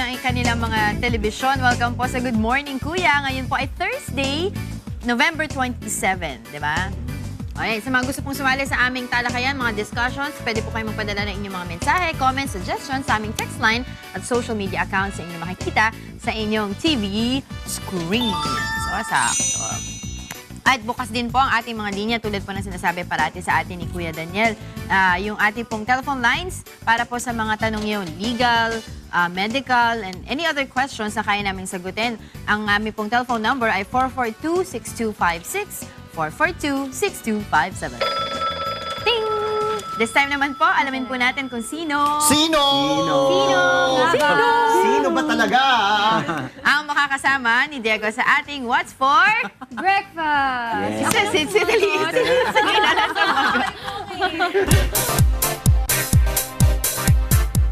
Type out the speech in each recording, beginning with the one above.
ng kanilang mga telebisyon. Welcome po sa Good Morning Kuya. Ngayon po ay Thursday, November 27, di ba? Okay, sa mga gusto pong sumali sa aming talakayan, mga discussions, pwede po kayong magpadala ng inyong mga mensahe, comments, suggestions sa aming text line at social media accounts sa inyong makikita sa inyong TV screen. So, sakto. At bukas din po ang ating mga linya tulad po ng sinasabi parati sa atin ni Kuya Daniel. Yung ating pong telephone lines para po sa mga tanong yung legal, medical, and any other questions na kaya namin sagutin. Ang aming pong telephone number ay 442-6256, 442-6257. Ting! This time naman po, alamin po natin kung sino... Sino? Sino ba talaga? ang makakasama ni Diego sa ating What's For Breakfast! Yes.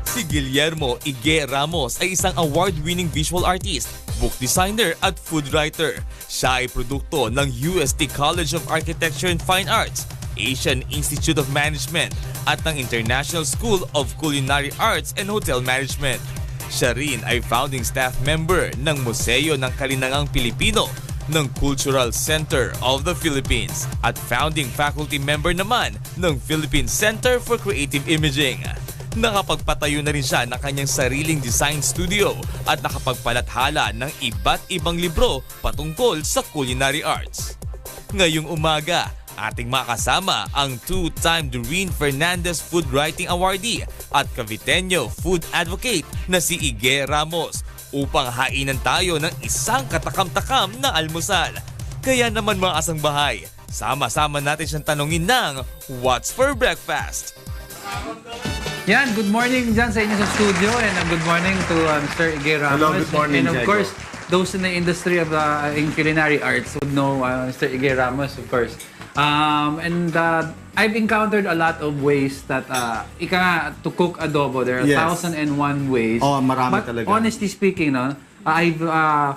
Si Guillermo Ramos ay isang award-winning visual artist, book designer at food writer. Siya ay produkto ng UST College of Architecture and Fine Arts, Asian Institute of Management at ng International School of Culinary Arts and Hotel Management. Siya rin ay founding staff member ng Museo ng Kalinangang Pilipino ng Cultural Center of the Philippines at founding faculty member naman ng Philippine Center for Creative Imaging. Nakapagpatayo na rin siya ng kanyang sariling design studio at nakapagpalathala ng iba't ibang libro patungkol sa culinary arts. Ngayong umaga, ating makasama ang two-time Doreen Fernandez Food Writing Awardee at Caviteño Food Advocate na si Ige Ramos upang hainan tayo ng isang katakam-takam na almusal. Kaya naman mga asangbahay, sama-sama natin siyang tanungin ng What's for Breakfast? Yan, good morning dyan sa inyo sa studio and good morning to Mr. Ige Ramos. Hello, good morning, and of Diego. course, those in the industry of in culinary arts would know Mr. Ige Ramos, of course. I've encountered a lot of ways that to cook adobo. There are Yes. 1,001 ways. Oh, marami But talaga. honestly speaking, no,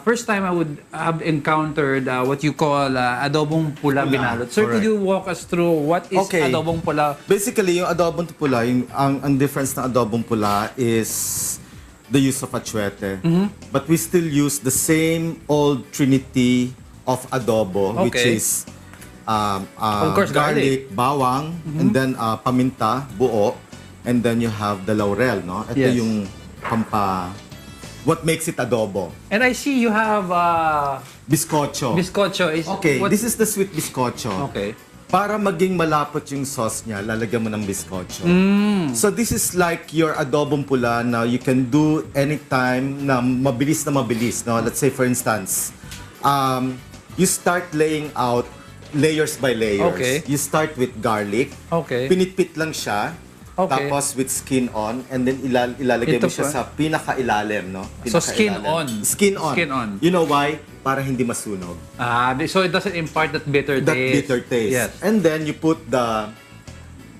first time I would have encountered what you call Adobong Pula Binalot. Sir, could Correct. you walk us through what is Okay. Adobong Pula? Basically, yung adobong pula, ang difference ng adobong pula is the use of achwete. But we still use the same old trinity of adobo, which Okay. is Of course, garlic. bawang, and then paminta, buo, and then you have the laurel, no? Ito Yes. yung what makes it adobo. And I see you have Bizcocho. bizcocho. Okay, what- this is the sweet bizcocho. Okay. Para maging malapot yung sauce niya, lalagyan mo ng bizcocho. So this is like your adobong pula na you can do anytime na mabilis, no? Let's say for instance, you start laying out layers by layers. Okay. You start with garlic. Okay. Pinitpit lang siya. Okay. Tapos with skin on, and then ilalagay Ito mo siya pa. sa pinakailalim, no? So, skin Pinakailalim. on. Skin on. Skin on. You know why? Para hindi masunog. So it doesn't impart that bitter That taste. bitter taste. Yes. And then you put the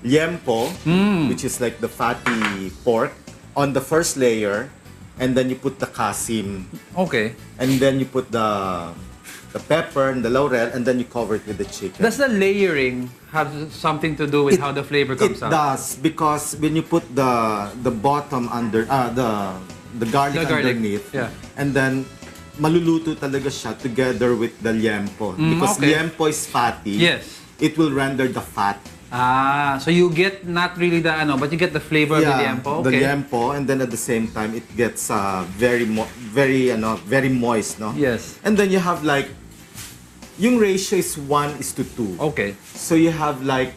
liempo, which is like the fatty pork, on the first layer, and then you put the kasim, Okay. and then you put the pepper and the laurel, and then you cover it with the chicken. Does the layering have something to do with how the flavor comes It out? does, because when you put the bottom under the garlic The garlic, underneath, yeah. and then maluluto talaga siya together with the liempo, because okay. liempo is fatty. Yes. It will render the fat. So you get not really the but you get the flavor of the liempo. the Okay. liempo, and then at the same time it gets very moist, no? Yes. And then you have like yung ratio is 1:2. Okay. So you have like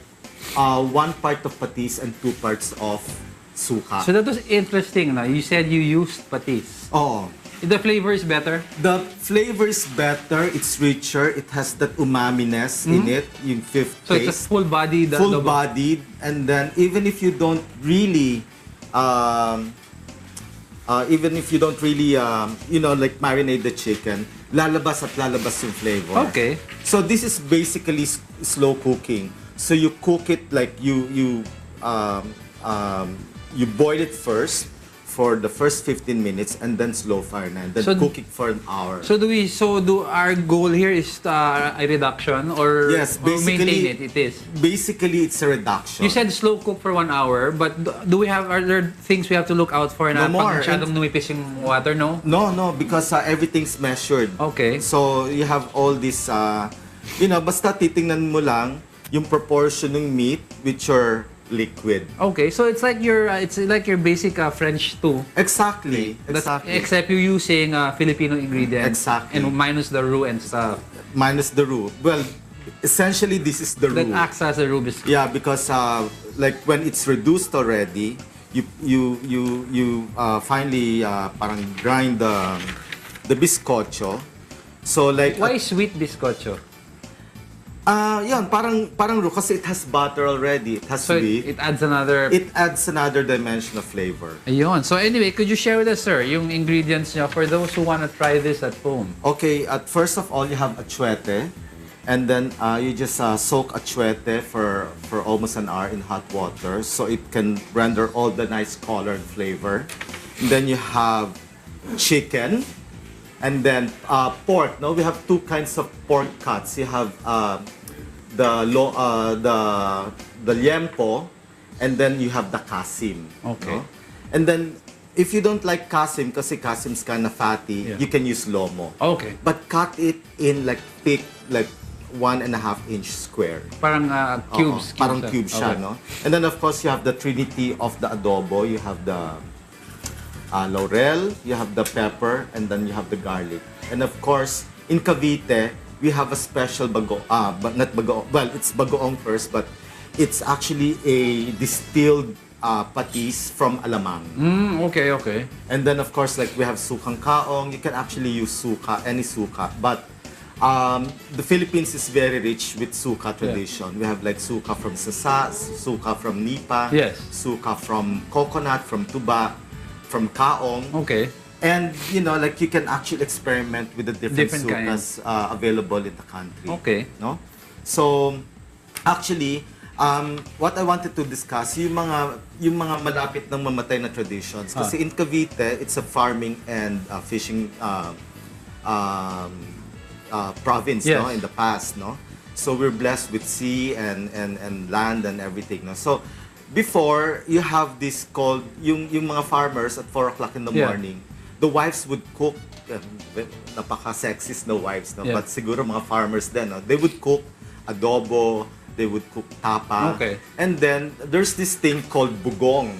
1 part of patis and 2 parts of suka. So that was interesting. No? You said you used patis. Oh, The flavor is better. the flavor is better, it's richer, it has that umami-ness in it, yung fifth So it's a taste. full-bodied adobo. Full-bodied, and then even if you don't really like marinate the chicken, lalabas yung flavor. Okay. So this is basically slow cooking. So you cook it like you boil it first for the first 15 minutes and then slow fire na, and then So- cook it for an hour. So do our goal here is a reduction or, Yes, or maintain basically- it? It is. Basically, it's a reduction. You said slow cook for 1 hour, but are there things we have to look out for na No more. pag masyadong numipis yung water, no? No, because everything's measured. Okay. So, you have all this, basta titingnan mo lang yung proportion ng meat with your liquid. Okay, so it's like your basic French stew. Exactly. Except you're using Filipino ingredients. Exactly. And minus the roux and stuff. Minus the roux. Well, essentially, this is the That roux. acts as a roux biscuit. Yeah, because like when it's reduced already, you finally parang grind the bizcocho. So like Why sweet biscocho? yun, parang roux kasi it has butter already. It has So wheat. it adds another... It adds another dimension of flavor. Ayun. So anyway, could you share with us, sir, yung ingredients nyo for those who want to try this at home? Okay, at first of all, you have achuete. And then you just soak achuete for almost an hour in hot water so it can render all the nice color and flavor. And then you have chicken. And then pork. No, we have two kinds of pork cuts. You have the liempo, and then you have the kasim. Okay. No? And then if you don't like kasim, kasi kasim's kind of fatty, Yeah. you can use lomo. Okay. But cut it in like thick, like 1.5-inch square. Parang cubes. Oo, parang cube siya, Okay. no? And then of course you have the trinity of the adobo. You have the laurel, you have the pepper, and then you have the garlic. And of course, in Cavite, we have a special but not bagoong. Well, it's bagoong first, but it's actually a distilled patis from alamang. Okay. And then of course, like we have sukang kaong. You can actually use suka, any suka, but the Philippines is very rich with suka tradition. We have like suka from sasa, suka from nipa, Yes. suka from coconut, from tuba, from kaong. Okay. And you know, like you can actually experiment with the different Kinds. sukas available in the country. Okay. No? So, actually, what I wanted to discuss, yung mga malapit ng mamatay na traditions. Kasi in Cavite, it's a farming and fishing province, Yes. no, in the past, no. So we're blessed with sea and land and everything, no. So before, you have this called yung mga farmers at 4 o'clock in the Yeah. morning, the wives would cook. Napaka-sexist na wives, no. Yeah. But siguro mga farmers din, no. They would cook adobo, they would cook tapa. Okay. And then there's this thing called bugong.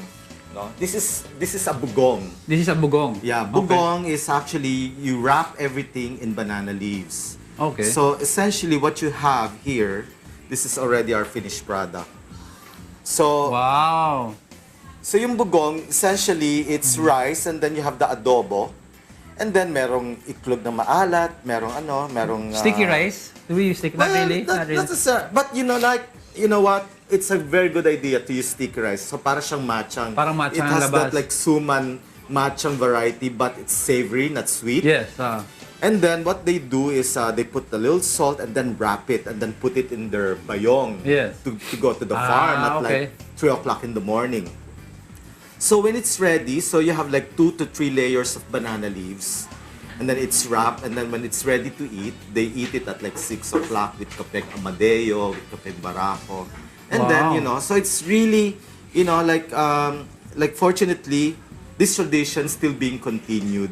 No? This is a bugong. This is a bugong. Yeah, bugong is actually you wrap everything in banana leaves. Okay. So essentially what you have here, this is already our finished product. So Wow. so yung bugong, essentially it's rice and then you have the adobo. And then merong itlog na maalat, merong Sticky rice? Do we use sticky? Not really. Not really. But you know what? It's a very good idea to use sticky rice. So para siyang matchang. Parang matchang It ang has labas. that like suman matchang variety, but it's savory, not sweet. Yes. And then what they do is they put a little salt and then wrap it and then put it in their bayong Yes. to go to the farm at okay. like 3 o'clock in the morning. So when it's ready, so you have like 2 to 3 layers of banana leaves. And then it's wrapped, and then when it's ready to eat, they eat it at like 6 o'clock with kapeng amadeo, with kapeng barako. And then, Wow. so it's really, like fortunately, this tradition still being continued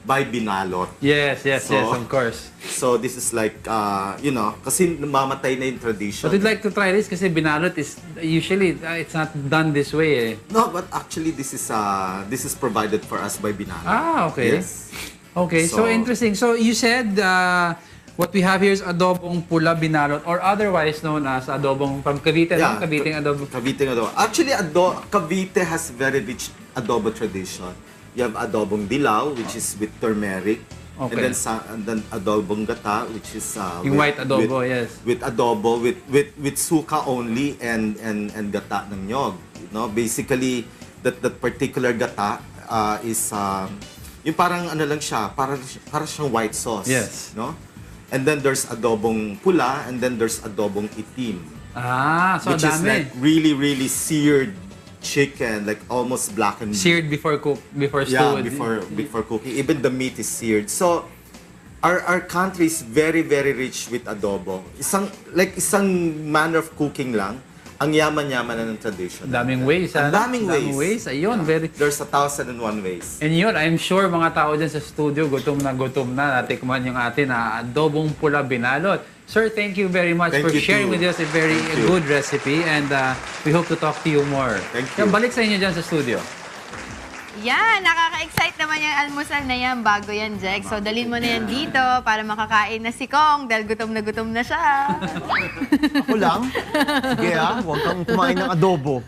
by Binalot. Yes, So- of course. So this is like, kasi namamatay na yung tradition. But we'd like to try this kasi binalot is usually it's not done this way. No, but actually this is provided for us by Binalot. Ah, okay. Yes. Okay, so So- interesting. So you said what we have here is Adobong Pula Binalot or otherwise known as Adobong from Cavite, no? Cavite adobo. Cavite adobo. Actually, Cavite has very rich adobo tradition. You have adobong dilaw, which is with turmeric. Okay. And then adobong gata, which is Yung white adobo, yes. With adobo with suka only and gata ng nyog. Basically that particular gata is yung parang ano lang siya, parang siyang white sauce, Yes. no? And then there's adobong pula and then there's adobong itim. Ah, so Which is dami. like really, really seared chicken, like almost blackened. Seared before before Yeah, stewed. before cooking. Even the meat is seared. So our country is very rich with adobo. Isang manner of cooking lang. Ang yaman-yaman na ng tradition. Daming ways, Ang ano? daming ways. Ayun, very... There's 1,001 ways. And yun, I'm sure mga tao dyan sa studio, gutom na natikman yung atin na adobong pula binalot. Sir, thank you very much Thank for you sharing too. with us a very Thank you. good recipe and we hope to talk to you more. Thank you. Yan, balik sa inyo dyan sa studio. Yan, nakaka-excite naman yung almusal na yan. Bago yan, Jack. So, dalhin mo na yan dito para makakain na si Kong dahil gutom na siya. Ako lang? Sige huwag kang kumain ng adobo.